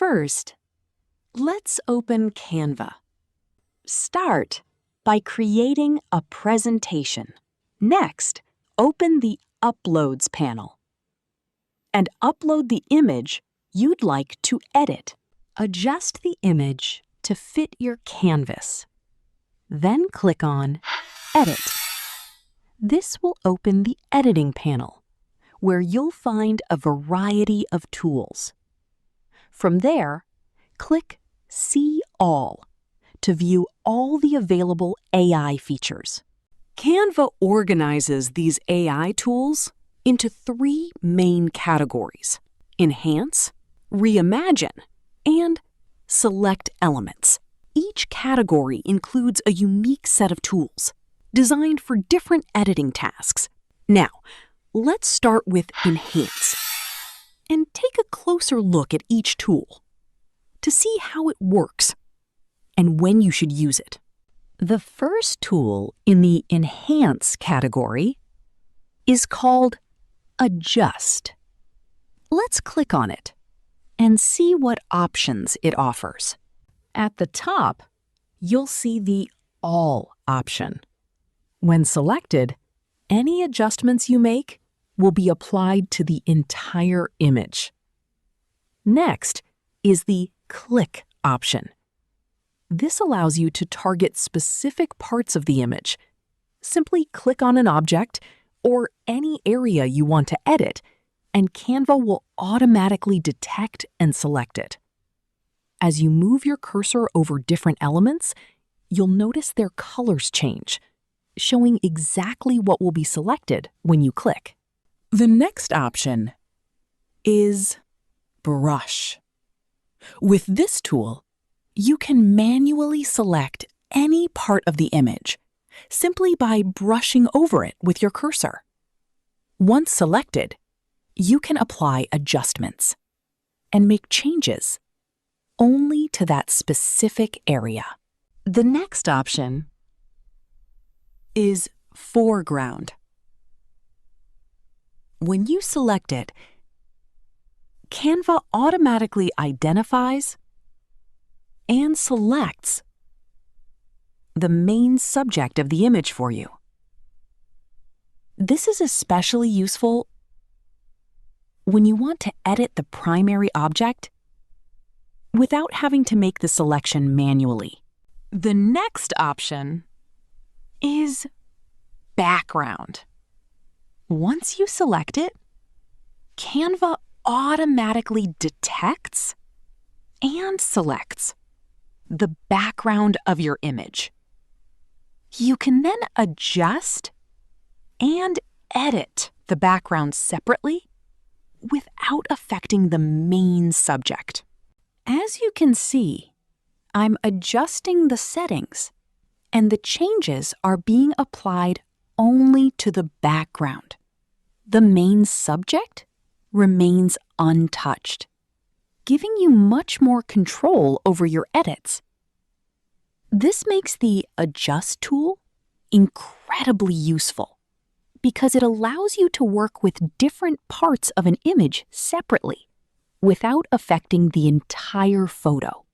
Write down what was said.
First, let's open Canva. Start by creating a presentation. Next, open the Uploads panel and upload the image you'd like to edit. Adjust the image to fit your canvas. Then click on Edit. This will open the editing panel, where you'll find a variety of tools. From there, click See All to view all the available AI features. Canva organizes these AI tools into 3 main categories: Enhance, Reimagine, and Select Elements. Each category includes a unique set of tools designed for different editing tasks. Now, let's start with Enhance and take a closer look at each tool to see how it works and when you should use it. The first tool in the Enhance category is called Adjust. Let's click on it and see what options it offers. At the top, you'll see the All option. When selected, any adjustments you make will be applied to the entire image. Next is the Click option. This allows you to target specific parts of the image. Simply click on an object or any area you want to edit, and Canva will automatically detect and select it. As you move your cursor over different elements, you'll notice their colors change, showing exactly what will be selected when you click. The next option is Brush. With this tool, you can manually select any part of the image simply by brushing over it with your cursor. Once selected, you can apply adjustments and make changes only to that specific area. The next option is Foreground. When you select it, Canva automatically identifies and selects the main subject of the image for you. This is especially useful when you want to edit the primary object without having to make the selection manually. The next option is Background. Once you select it, Canva automatically detects and selects the background of your image. You can then adjust and edit the background separately without affecting the main subject. As you can see, I'm adjusting the settings, and the changes are being applied only to the background. The main subject remains untouched, giving you much more control over your edits. This makes the Adjust tool incredibly useful because it allows you to work with different parts of an image separately without affecting the entire photo.